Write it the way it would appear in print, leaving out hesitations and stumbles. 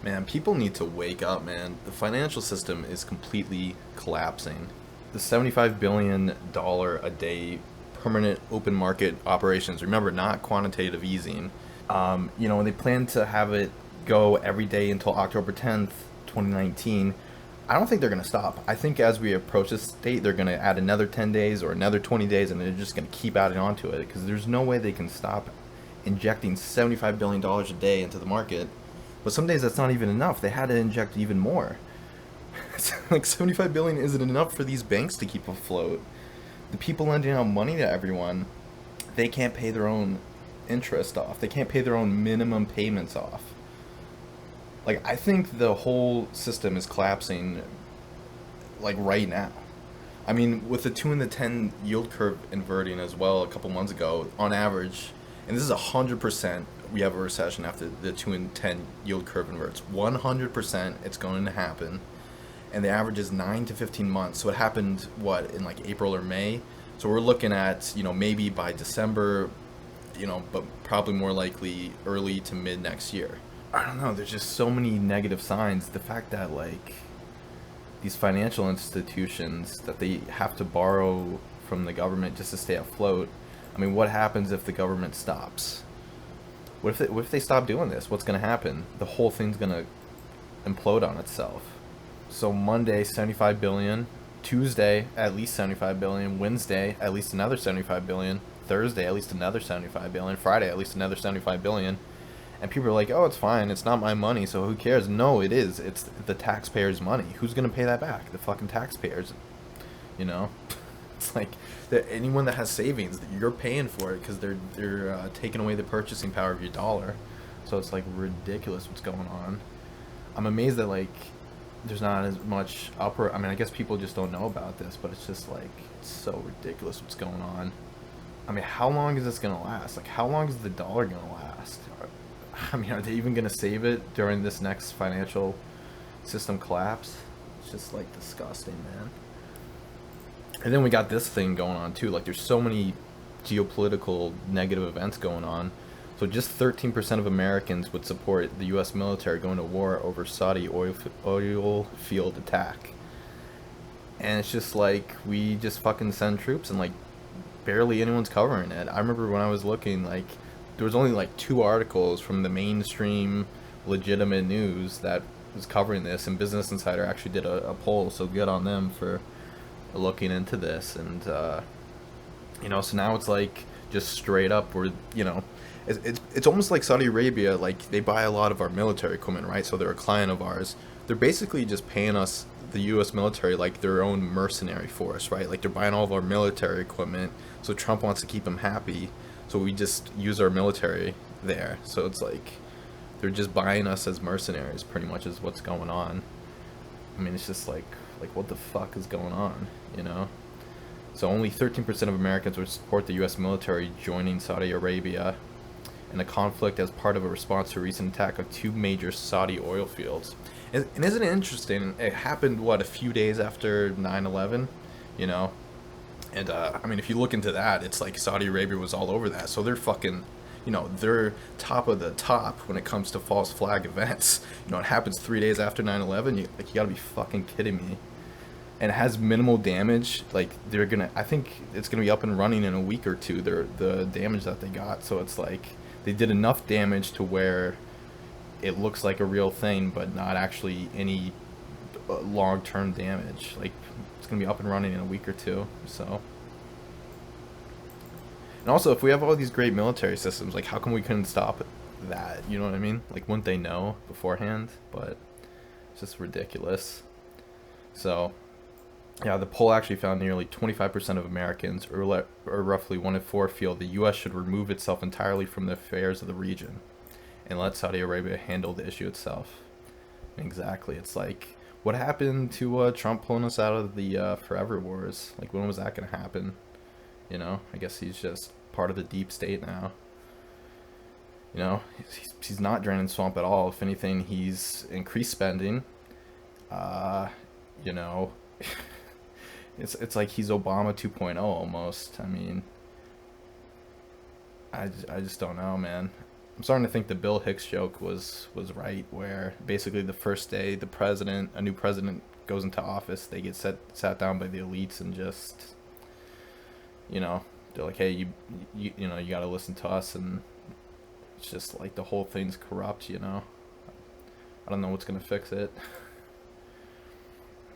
Man, people need to wake up, man. The financial system is completely collapsing. The $75 billion a day permanent open market operations, remember, not quantitative easing. They plan to have it go every day until October 10th, 2019. I don't think they're going to stop. I think as we approach this date, they're going to add another 10 days or another 20 days, and they're just going to keep adding on to it because there's no way they can stop injecting $75 billion a day into the market. But some days that's not even enough. They had to inject even more. Like 75 billion isn't enough for these banks to keep afloat. The people lending out money to everyone, they can't pay their own interest off. They can't pay their own minimum payments off. Like I think the whole system is collapsing like right now. I mean, with the 2 and the 10 yield curve inverting as well a couple months ago, on average, and this is 100%, we have a recession after the 2 and 10 yield curve inverts. 100% it's going to happen. And the average is 9 to 15 months. So it happened, what, in like April or May? So we're looking at, maybe by December, but probably more likely early to mid next year. I don't know. There's just so many negative signs. The fact that, like, these financial institutions, that they have to borrow from the government just to stay afloat. I mean, what happens if the government stops? What if they stop doing this? What's going to happen? The whole thing's going to implode on itself. So Monday, 75 billion. Tuesday, at least 75 billion. Wednesday, at least another 75 billion. Thursday, at least another 75 billion. Friday, at least another 75 billion. And people are like, oh, it's fine. It's not my money, so who cares? No, it is. It's the taxpayers' money. Who's going to pay that back? The fucking taxpayers. You know? It's like anyone that has savings, you're paying for it because they're taking away the purchasing power of your dollar. So it's like ridiculous what's going on. I'm amazed that like there's not as much upper. I mean, I guess people just don't know about this, but it's just like it's so ridiculous what's going on. I mean, how long is this gonna last? Like, how long is the dollar gonna last? I mean, are they even gonna save it during this next financial system collapse? It's just like disgusting, man. And then we got this thing going on too. Like, there's so many geopolitical negative events going on. So just 13% of Americans would support the U.S. military going to war over Saudi oil field attack. And it's just like, we just fucking send troops and like barely anyone's covering it. I remember when I was looking, like, there was only like 2 articles from the mainstream legitimate news that was covering this, and Business Insider actually did a poll, so good on them for looking into this. And so now it's like just straight up where it's almost like Saudi Arabia, like they buy a lot of our military equipment, right? So they're a client of ours. They're basically just paying us, the U.S. military, like their own mercenary force, right? Like they're buying all of our military equipment. So Trump wants to keep them happy, so we just use our military there. So it's like they're just buying us as mercenaries, pretty much, is what's going on. I mean, it's just like what the fuck is going on, So only 13% of Americans would support the U.S. military joining Saudi Arabia in a conflict as part of a response to a recent attack of 2 major Saudi oil fields. And isn't it interesting? It happened, what, a few days after 9/11, And, I mean, if you look into that, it's like Saudi Arabia was all over that. So they're fucking, they're top of the top when it comes to false flag events. It happens 3 days after 9/11. You gotta be fucking kidding me. And it has minimal damage. Like, I think it's gonna be up and running in a week or two, the damage that they got. So it's like, they did enough damage to where it looks like a real thing, but not actually any long-term damage. Like, it's gonna be up and running in a week or two. So, and also, if we have all these great military systems, like, how come we couldn't stop that? You know what I mean? Like, wouldn't they know beforehand? But it's just ridiculous. So, yeah, the poll actually found nearly 25% of Americans, or roughly 1 in 4, feel the U.S. should remove itself entirely from the affairs of the region and let Saudi Arabia handle the issue itself. Exactly. It's like, what happened to Trump pulling us out of the forever wars? Like, when was that going to happen? I guess he's just part of the deep state now. He's not draining the swamp at all. If anything, he's increased spending. You know, it's like he's Obama 2.0 almost. I mean, I just don't know, man. I'm starting to think the Bill Hicks joke was right, where basically the first day a new president goes into office, they get sat down by the elites and just, you know, they're like, hey, you know, you got to listen to us, and it's just like the whole thing's corrupt, you know. I don't know what's gonna fix it.